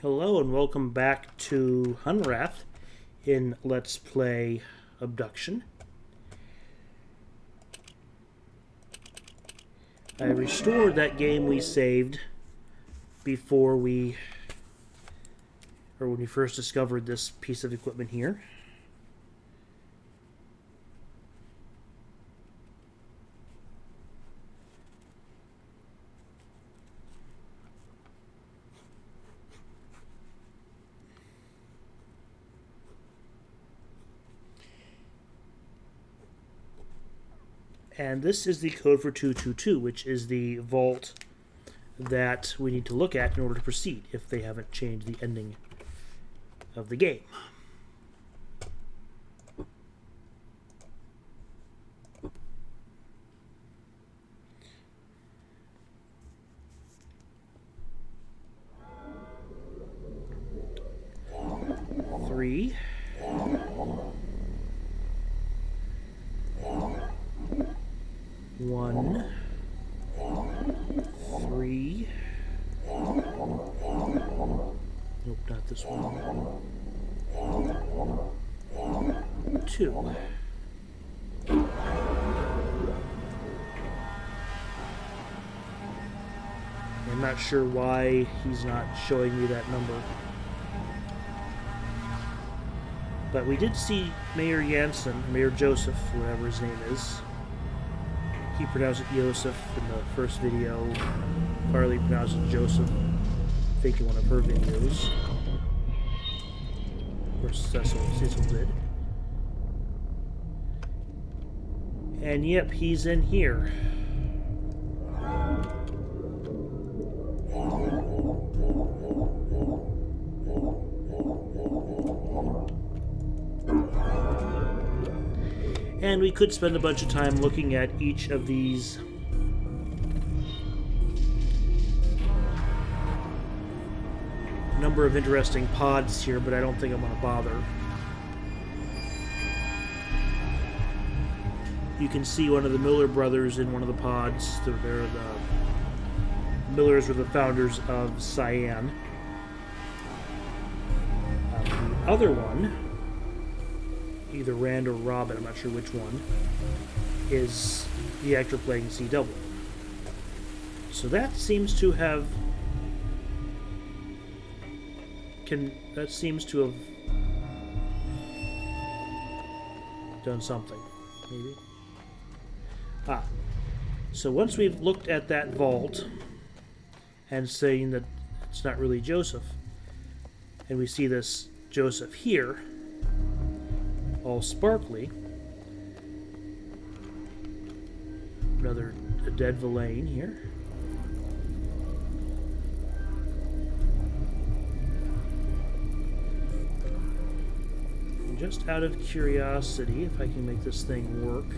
Hello and welcome back to Hunrath in Let's Play Obduction. I restored that game we saved before when we first discovered this piece of equipment here. And this is the code for 222, which is the vault that we need to look at in order to proceed, if they haven't changed the ending of the game. Three. One, three. Nope, not this one. Two. I'm not sure why he's not showing me that number. But we did see Mayor Joseph, whatever his name is. He pronounced it Yosef in the first video. Carly pronounced it Joseph, I think in one of her videos. Or Cecil did. And yep, he's in here. And we could spend a bunch of time looking at each of these number of interesting pods here, but I don't think I'm going to bother. You can see one of the Miller brothers in one of the pods. The Millers were the founders of Cyan. The other one, either Rand or Robin, I'm not sure which one, is the actor playing CW. So that seems to have done something, maybe. So once we've looked at that vault and saying that it's not really Joseph, and we see this Joseph here, all sparkly. A dead Villein here. And just out of curiosity, if I can make this thing work.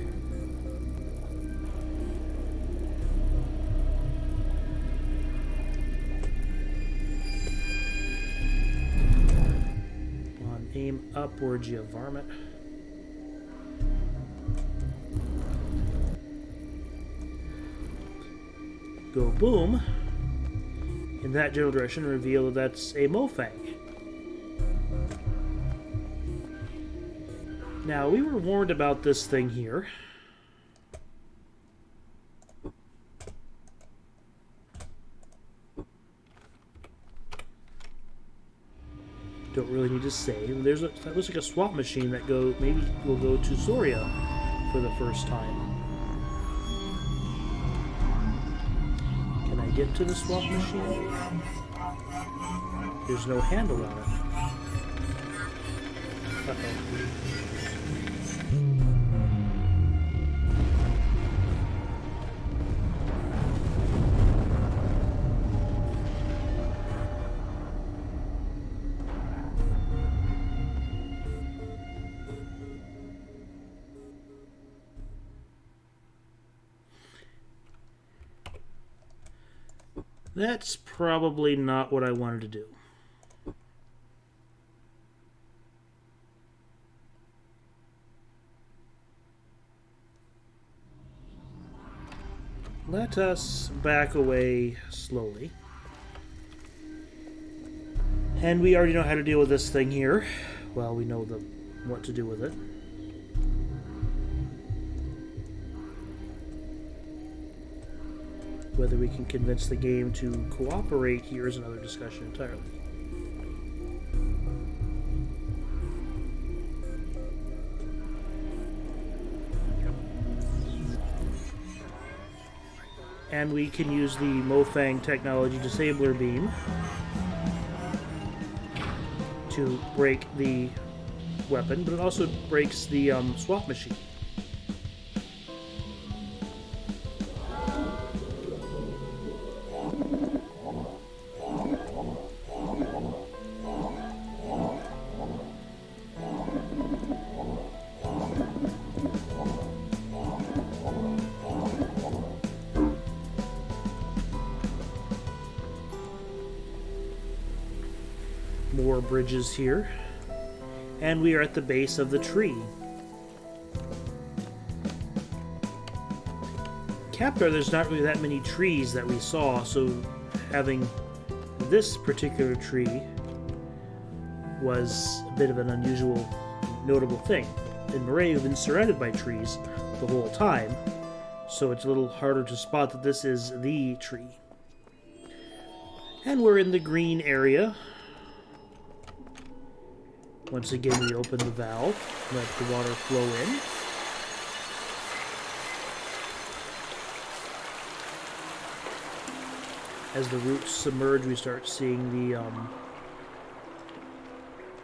Come on, aim upwards, you varmint. Go boom in that general direction, reveal that that's a Mofang. Now, we were warned about this thing here. Don't really need to say. That looks like a swap machine that maybe will go to Soria for the first time. Get to the swap machine? There's no handle on it. Uh-oh. That's probably not what I wanted to do. Let us back away slowly. And we already know how to deal with this thing here. Well, we know what to do with it. Whether we can convince the game to cooperate here is another discussion entirely. And we can use the Mofang technology disabler beam to break the weapon, but it also breaks the swap machine. More bridges here. And we are at the base of the tree. Captar, there's not really that many trees that we saw, so having this particular tree was a bit of an unusual, notable thing. In Maray, we've been surrounded by trees the whole time, so it's a little harder to spot that this is the tree. And we're in the green area. Once again, we open the valve, let the water flow in. As the roots submerge, we start seeing the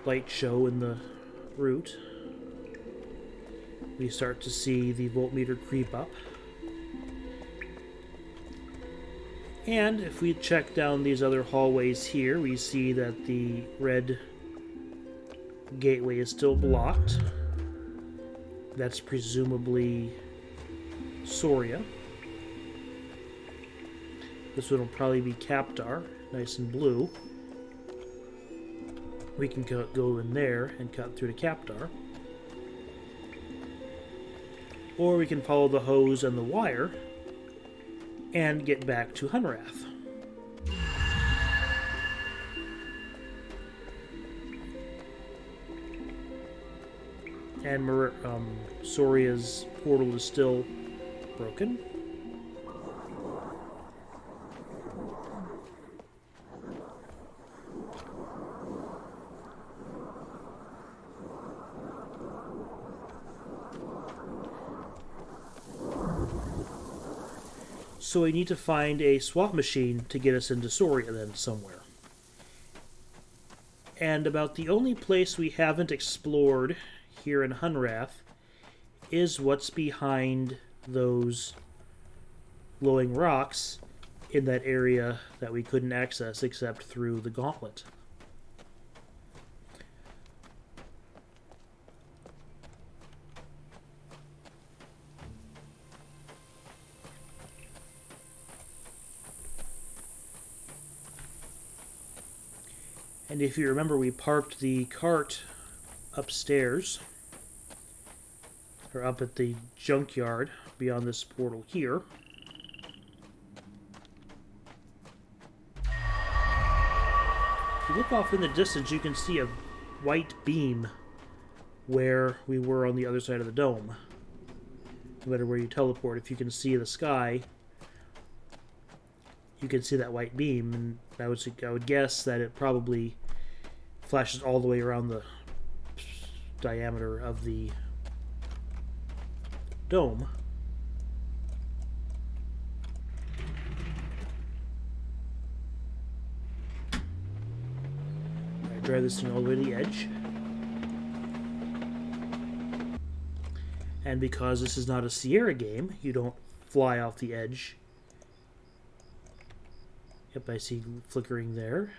light show in the root. We start to see the voltmeter creep up. And if we check down these other hallways here, we see that the red gateway is still blocked. That's presumably Soria. This one will probably be Captar, nice and blue. We can go in there and cut through to Captar. Or we can follow the hose and the wire and get back to Hunrath. And Soria's portal is still broken. So we need to find a swap machine to get us into Soria then somewhere. And about the only place we haven't explored here in Hunrath is what's behind those glowing rocks in that area that we couldn't access except through the gauntlet. And if you remember, we parked the cart upstairs, or up at the junkyard beyond this portal here. If you look off in the distance, you can see a white beam where we were on the other side of the dome. No matter where you teleport, if you can see the sky, you can see that white beam, and I would guess that it probably flashes all the way around the diameter of the dome. I drive this thing all the way to the edge. And because this is not a Sierra game, you don't fly off the edge. Yep, I see flickering there.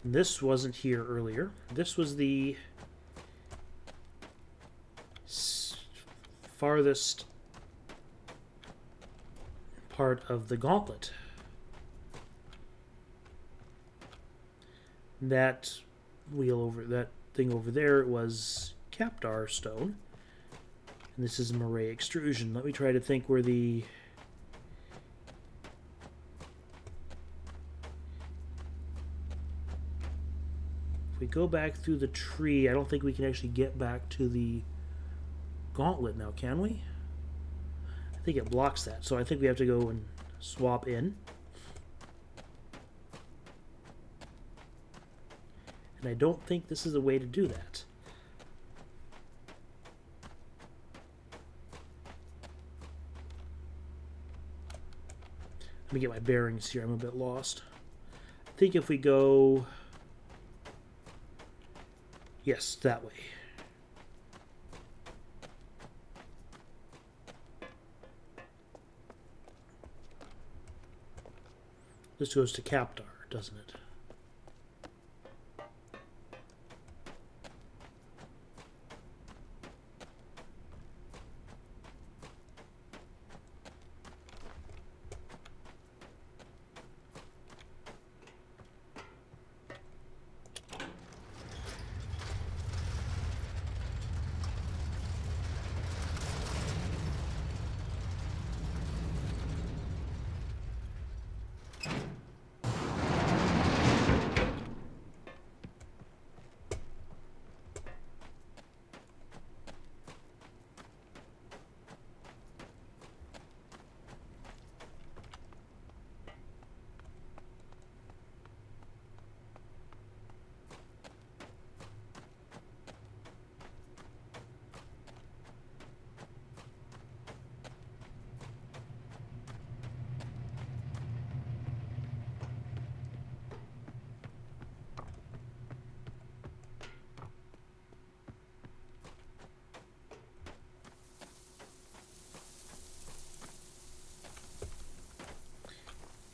This wasn't here earlier. This was the farthest part of the gauntlet. That thing over there was Captar stone. And this is Maray extrusion. Let me try to think where the... If we go back through the tree, I don't think we can actually get back to the gauntlet now, can we? I think it blocks that, so I think we have to go and swap in. And I don't think this is the way to do that. Let me get my bearings here. I'm a bit lost. I think if we go... Yes, that way. This goes to Captar, doesn't it?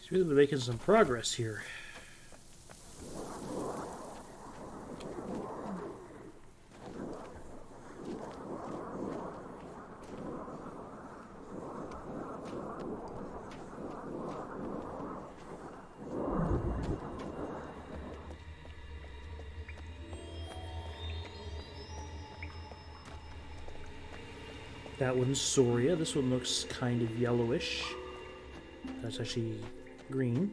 He's really been making some progress here. That one's Soria. This one looks kind of yellowish. That's actually green.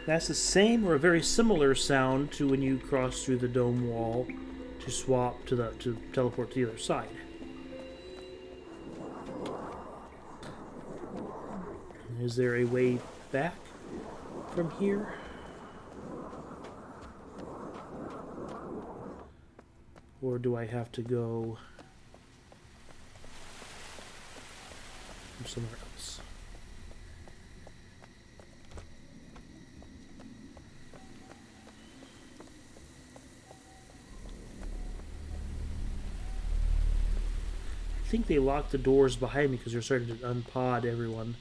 That's the same or a very similar sound to when you cross through the dome wall to swap to teleport to the other side. Is there a way back from here? Or do I have to go from somewhere else? I think they locked the doors behind me because they're starting to unpod everyone.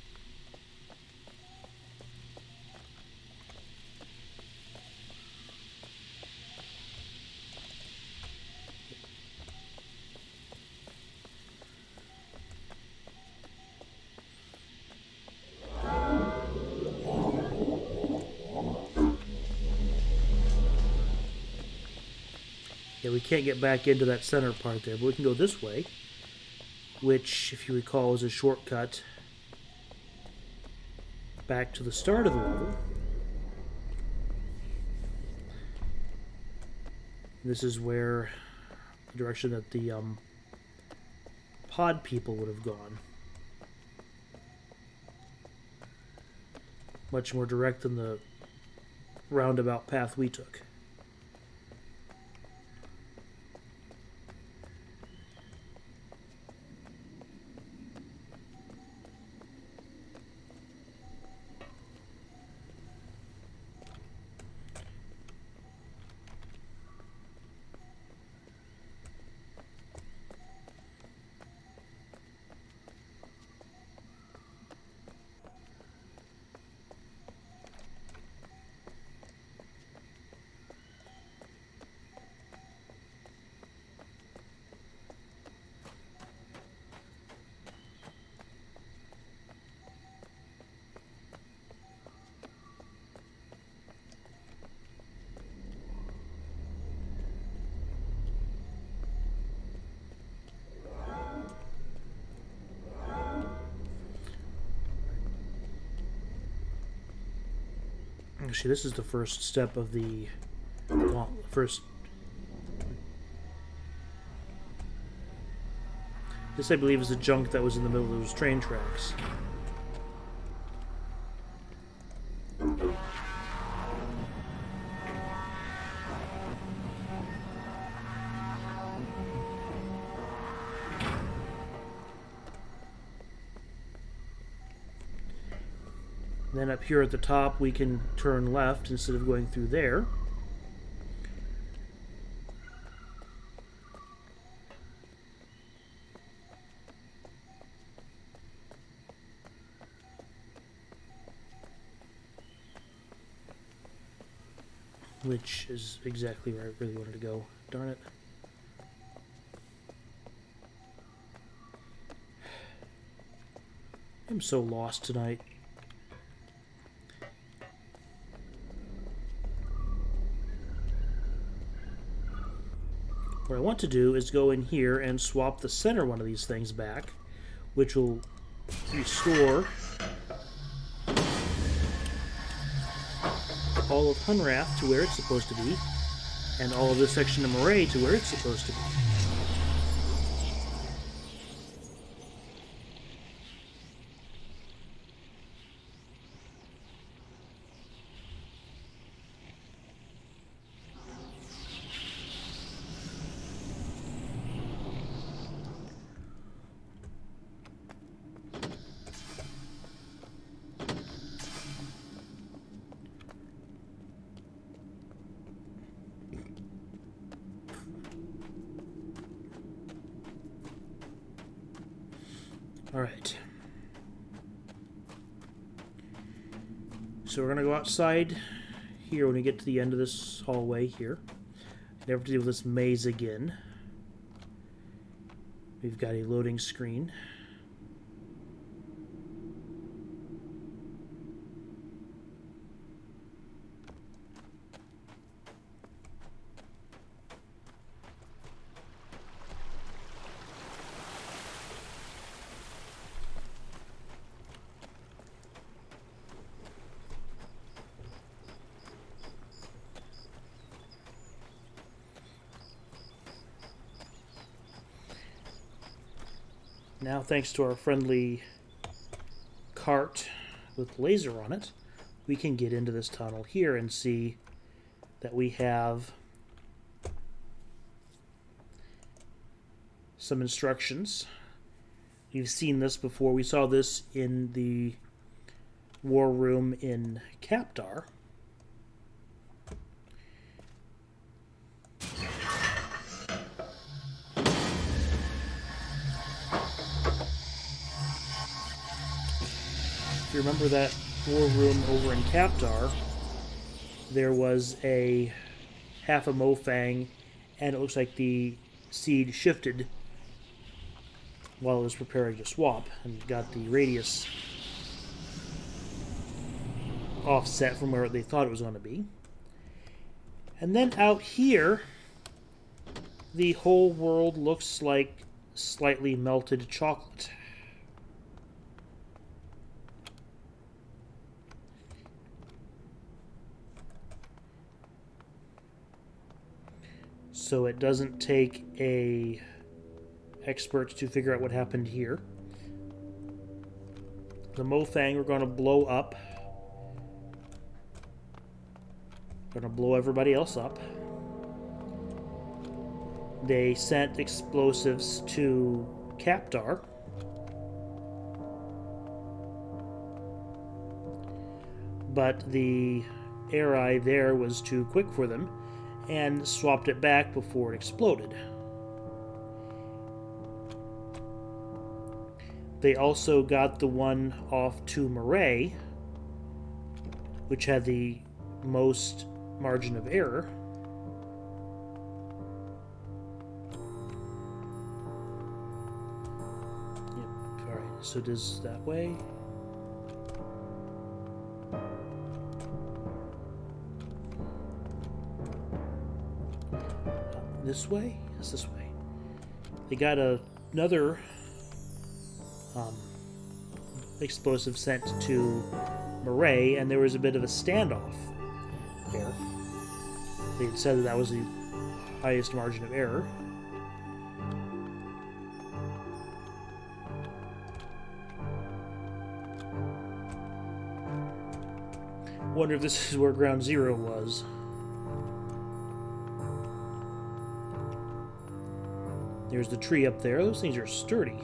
Yeah, we can't get back into that center part there, but we can go this way, which, if you recall, is a shortcut back to the start of the level. This is where the direction that the pod people would have gone. Much more direct than the roundabout path we took. Actually, this is the first step of the... Well, first... This, I believe, is the junk that was in the middle of those train tracks. Then up here at the top, we can turn left instead of going through there. Which is exactly where I really wanted to go. Darn it. I'm so lost tonight. What I want to do is go in here and swap the center one of these things back, which will restore all of Hunrath to where it's supposed to be, and all of this section of Maray to where it's supposed to be. Alright. So we're going to go outside here when we get to the end of this hallway here. Never to deal with this maze again. We've got a loading screen. Now, thanks to our friendly cart with laser on it, we can get into this tunnel here and see that we have some instructions. You've seen this before. We saw this in the war room in Capdar. If you remember that war room over in Capdar, there was a half a Mofang, and it looks like the seed shifted while it was preparing to swap and got the radius offset from where they thought it was going to be. And then out here, the whole world looks like slightly melted chocolate. So it doesn't take a expert to figure out what happened here. The Mofang we're going to blow up. We're going to blow everybody else up. They sent explosives to Capdar. But the air eye there was too quick for them, and swapped it back before it exploded. They also got the one off to Maray, which had the most margin of error. Yep, alright, so it is that way. This way? Yes, this way. They got another explosive sent to Maray, and there was a bit of a standoff They had said that that was the highest margin of error. Wonder if this is where Ground Zero was. There's the tree up there. Those things are sturdy.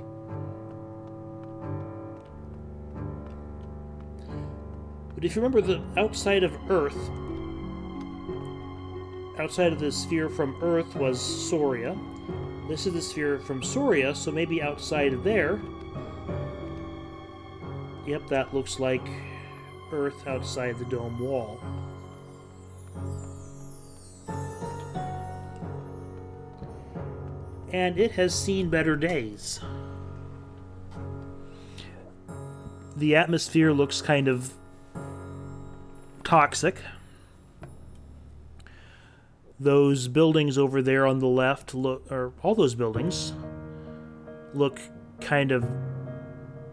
But if you remember, the outside of Earth, outside of the sphere from Earth was Soria. This is the sphere from Soria, so maybe outside of there. Yep, that looks like Earth outside the dome wall. And it has seen better days. The atmosphere looks kind of toxic. Those buildings over there on the left or all those buildings look kind of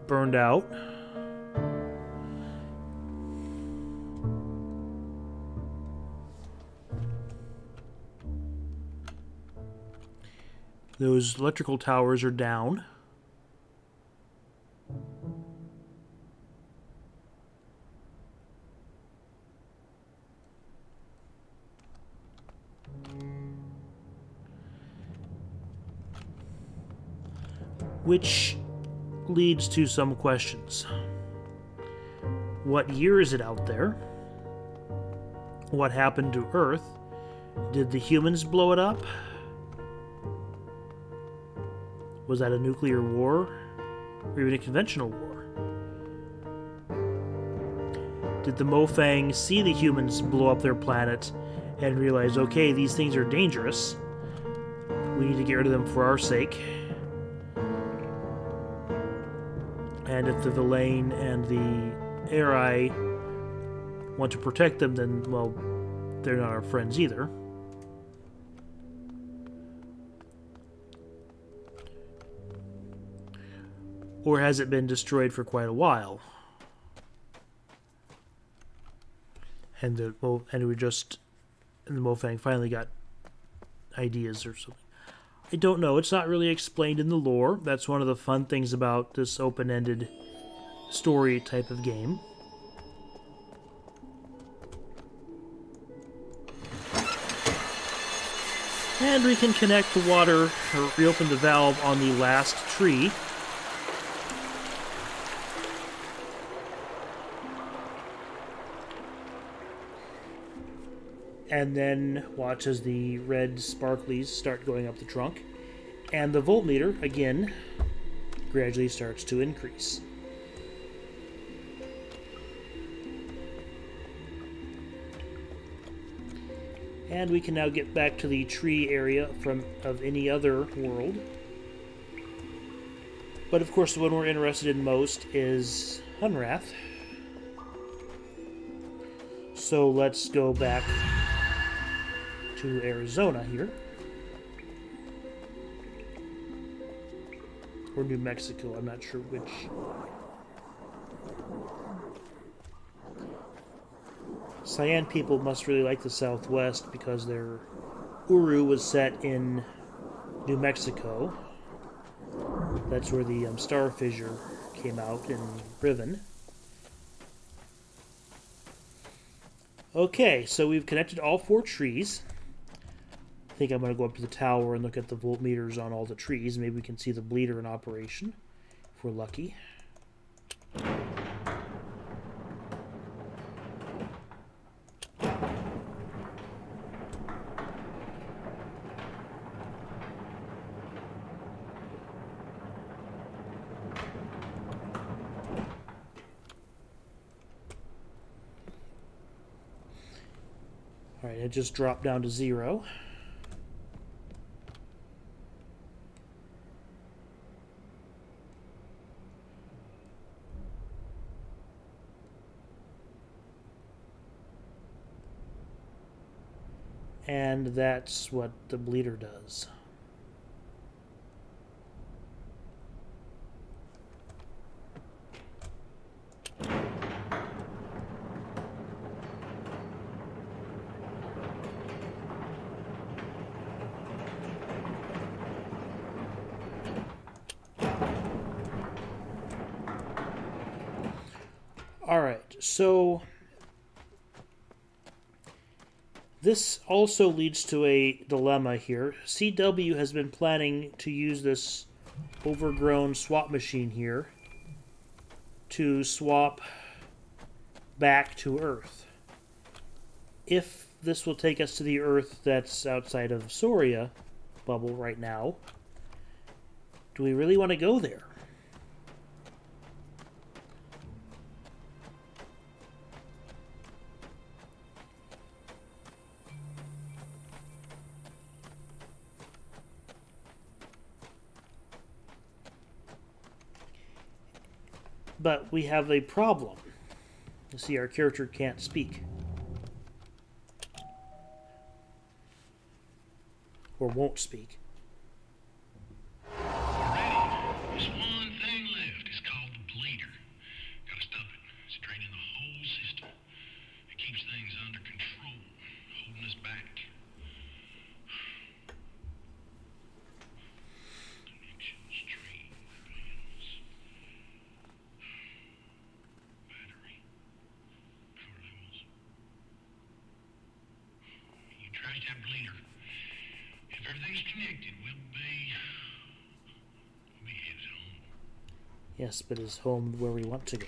burned out. Those electrical towers are down. Which leads to some questions. What year is it out there? What happened to Earth? Did the humans blow it up? Was that a nuclear war? Or even a conventional war? Did the Mofang see the humans blow up their planet and realize, okay, these things are dangerous. We need to get rid of them for our sake. And if the Villein and the Maray want to protect them, then, well, they're not our friends either. Or has it been destroyed for quite a while? And the Mofang finally got ideas or something. I don't know. It's not really explained in the lore. That's one of the fun things about this open-ended story type of game. And we can connect the water, or reopen the valve on the last tree. And then watch as the red sparklies start going up the trunk. And the voltmeter, again, gradually starts to increase. And we can now get back to the tree area of any other world. But of course the one we're interested in most is Hunrath. So let's go back to Arizona here. Or New Mexico, I'm not sure which. Cyan people must really like the Southwest because their Uru was set in New Mexico. That's where the star fissure came out in Riven. Okay, so we've connected all 4 trees. I think I'm going to go up to the tower and look at the voltmeters on all the trees. Maybe we can see the bleeder in operation, if we're lucky. Alright, it just dropped down to 0. And that's what the bleeder does. Alright, so this also leads to a dilemma here. CW has been planning to use this overgrown swap machine here to swap back to Earth. If this will take us to the Earth that's outside of Soria bubble right now, do we really want to go there? But we have a problem. You see, our character can't speak. Or won't speak. There's one thing left. It's called the bleeder. Gotta stop it. It's draining the whole system. It keeps things under control, holding us back. Connections, tree, panels, battery, power levels. You trace that bleeder. If everything's connected, we'll be headed home. Yes, but is home where we want to go?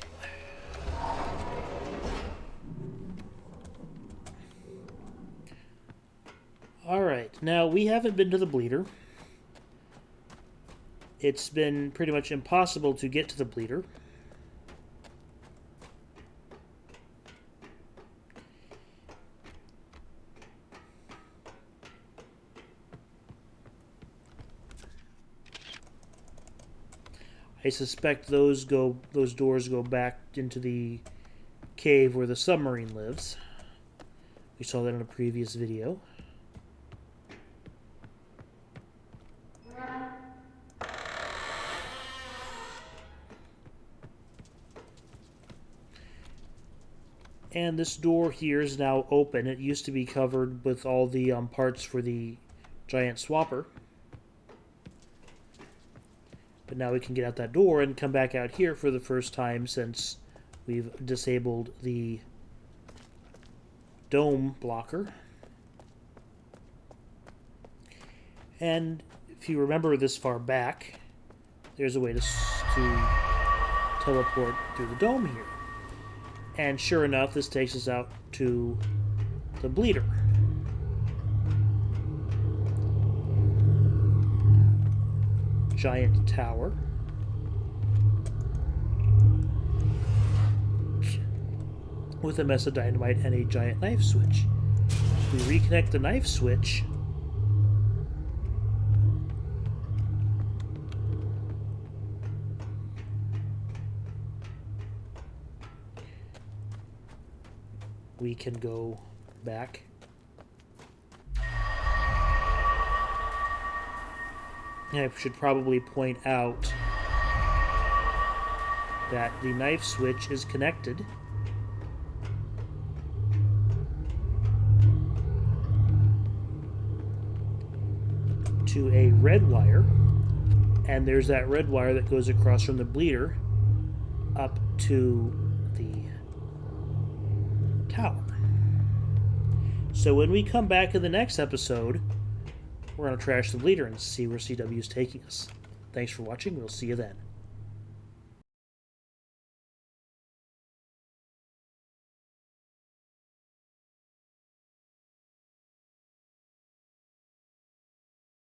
Alright, now we haven't been to the bleeder. It's been pretty much impossible to get to the bleeder. I suspect those doors go back into the cave where the submarine lives. We saw that in a previous video. And this door here is now open. It used to be covered with all the parts for the giant swapper. But now we can get out that door and come back out here for the first time since we've disabled the dome blocker. And if you remember this far back, there's a way to teleport through the dome here. And sure enough, this takes us out to the bleeder. Giant tower. With a mess of dynamite and a giant knife switch. If we reconnect the knife switch, we can go back. I should probably point out that the knife switch is connected to a red wire, and there's that red wire that goes across from the bleeder up to the tower. So when we come back in the next episode, we're going to trash the bleeder and see where CW is taking us. Thanks for watching. We'll see you then.